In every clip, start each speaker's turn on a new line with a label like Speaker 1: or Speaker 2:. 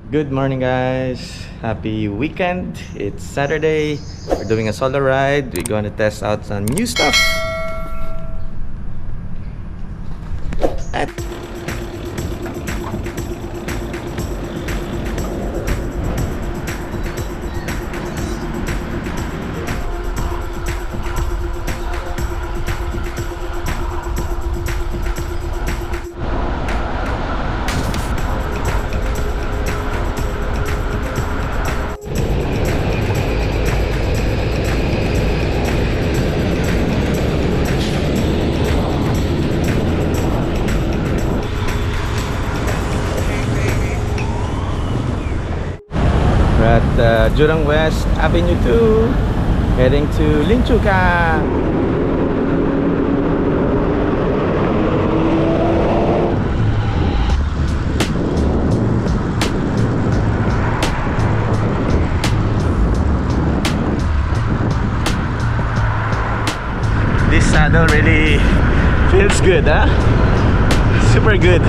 Speaker 1: Good morning, guys. Happy weekend. It's Saturday. We're doing a solo ride. We're going to test out some new stuff. We're at Jurong West Avenue 2, heading to Linchuka. This saddle really feels good, huh? Super good.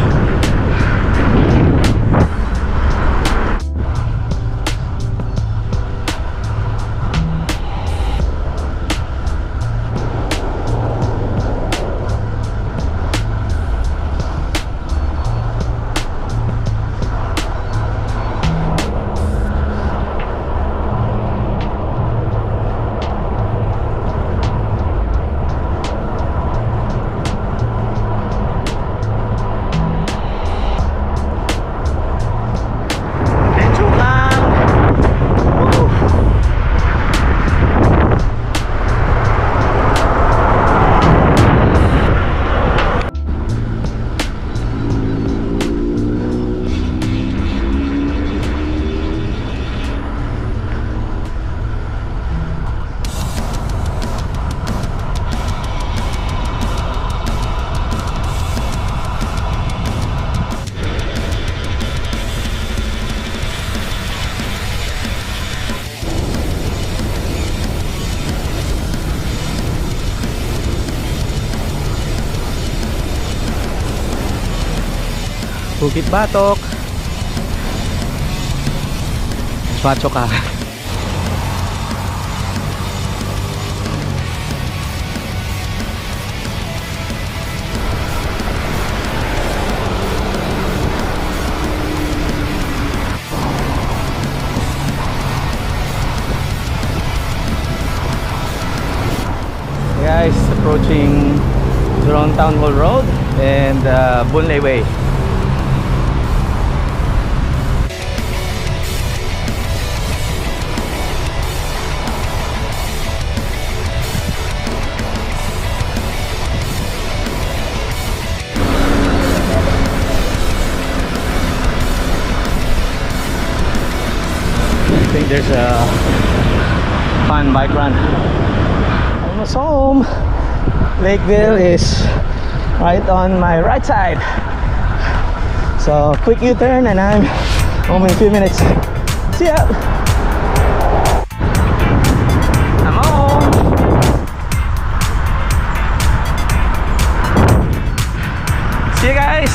Speaker 1: Bukit Batok. Macho ka. Guys, approaching Jurong Town Hall Road and Bunlay Way. I think there's a fun bike run. Almost home. Lakeville is right on my right side. So quick U-turn and I'm home in a few minutes. See ya! I'm home! See you guys!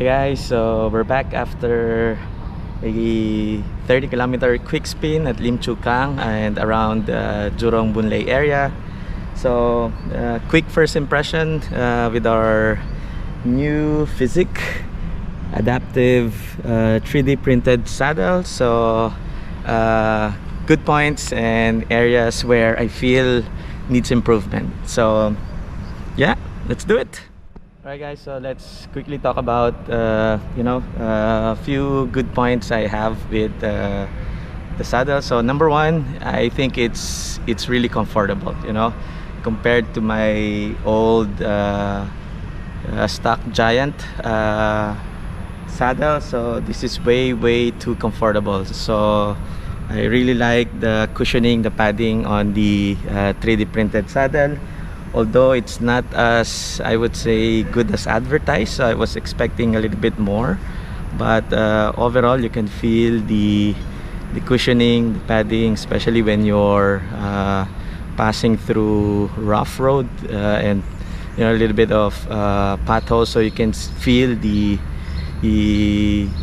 Speaker 1: Hey guys, so we're back after a 30-kilometer quick spin at Lim Chu Kang and around Jurong Bunlay area. So quick first impression with our new Fizik adaptive 3D printed saddle. So good points and areas where I feel needs improvement. So yeah, let's do it. Alright guys, so let's quickly talk about a few good points I have with the saddle. So number one, I think it's really comfortable, compared to my old stock Giant saddle. So this is way too comfortable. So I really like the cushioning, the padding on the 3D printed saddle. Although it's not as, I would say, good as advertised, so I was expecting a little bit more. but overall you can feel the cushioning, the padding, especially when you're passing through rough road and a little bit of potholes, so you can feel the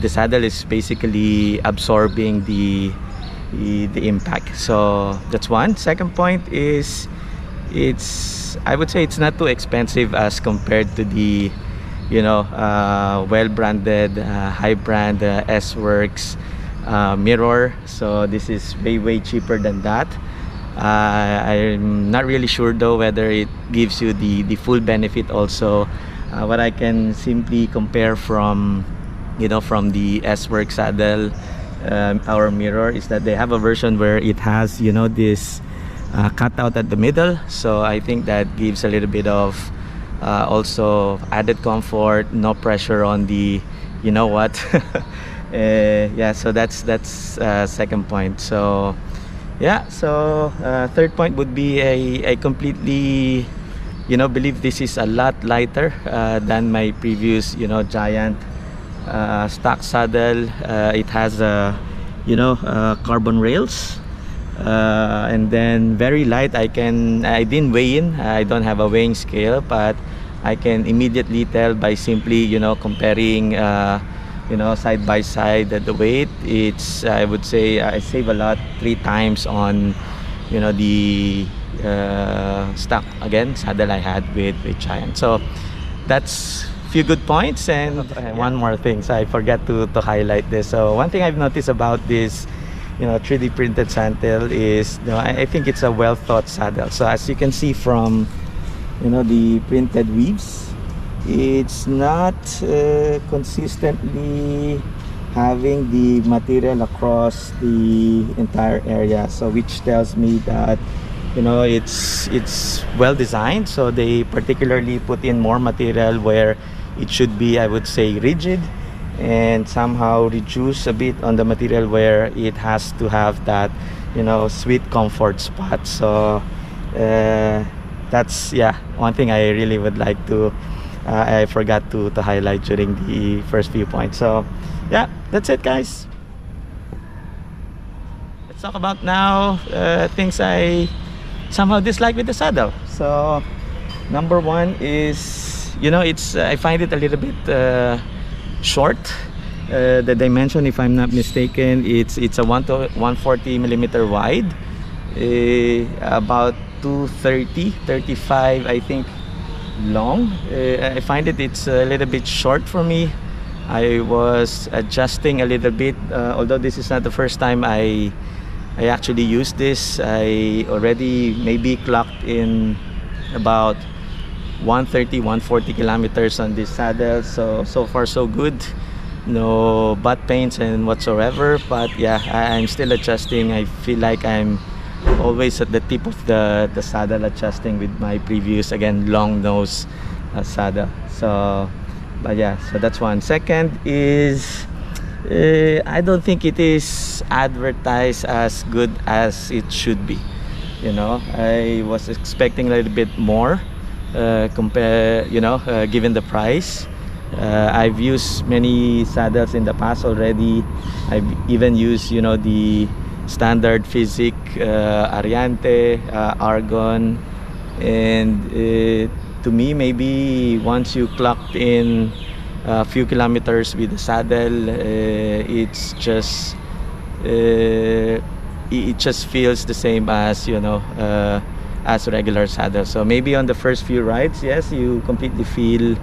Speaker 1: saddle is basically absorbing the impact. So that's one. Second point is I would say it's not too expensive as compared to the well-branded high brand S-Works mirror. So this is way cheaper than that. I'm not really sure though whether it gives you the full benefit also. What I can simply compare from the S-Works saddle, our mirror, is that they have a version where it has this cutout at the middle, so I think that gives a little bit of also added comfort, no pressure on the yeah, so that's second point. So yeah, so third point would be I completely believe this is a lot lighter than my previous giant stock saddle. It has carbon rails, and then very light. I didn't weigh in, I don't have a weighing scale, but I can immediately tell by simply comparing side by side the weight. It's, I would say, I save a lot, 3 times on the stock again saddle I had with Giant. So that's few good points. And one more thing, so I forgot to highlight this. So one thing I've noticed about this 3D printed saddle is I think it's a well thought saddle. So as you can see from the printed weaves, it's not consistently having the material across the entire area, so which tells me that it's well designed. So they particularly put in more material where it should be, I would say, rigid, and somehow reduce a bit on the material where it has to have that sweet comfort spot. So that's one thing I really would like to I forgot to highlight during the first few points. So yeah, that's it, guys. Let's talk about now things I somehow dislike with the saddle. So number one is I find it a little bit short. The dimension, if I'm not mistaken, it's a 140 millimeter wide, about 235 I think long. I find it's a little bit short for me. I was adjusting a little bit, although this is not the first time I actually used this. I already maybe clocked in about 140 kilometers on this saddle. So far so good, no butt pains and whatsoever. But yeah, I'm still adjusting. I feel like I'm always at the tip of the saddle, adjusting with my previous, again, long nose saddle. So but yeah, so that's one. Second is I don't think it is advertised as good as it should be. I was expecting a little bit more given the price. I've used many saddles in the past already. I've even used the standard Fizik, Ariante, Argon, and to me, maybe once you clocked in a few kilometers with the saddle, it's just it just feels the same as as regular saddle. So maybe on the first few rides, yes, you completely feel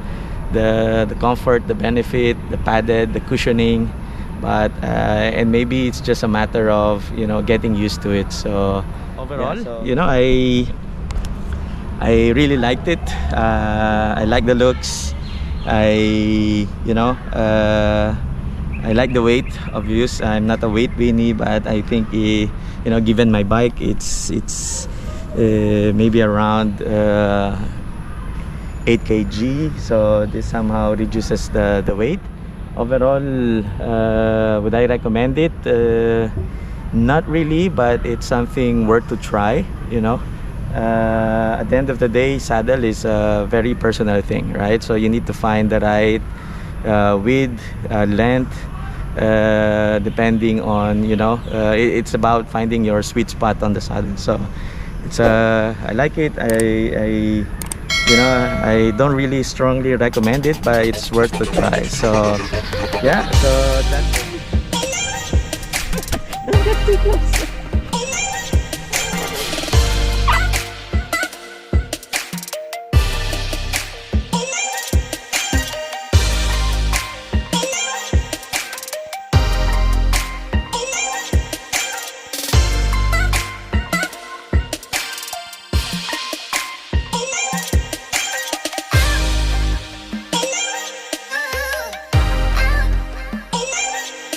Speaker 1: the comfort, the benefit, the padded, the cushioning, but and maybe it's just a matter of getting used to it. So overall, I really liked it. I like the looks. I like the weight of use. I'm not a weight weenie, but I think given my bike, it's maybe around 8 kg, so this somehow reduces the weight. Overall, would I recommend it? Not really, but it's something worth to try. At the end of the day, saddle is a very personal thing, right? So you need to find the right width, length, depending on, you know, it's about finding your sweet spot on the saddle. So it's I like it. I you know, I don't really strongly recommend it, but it's worth the try. So yeah, so that's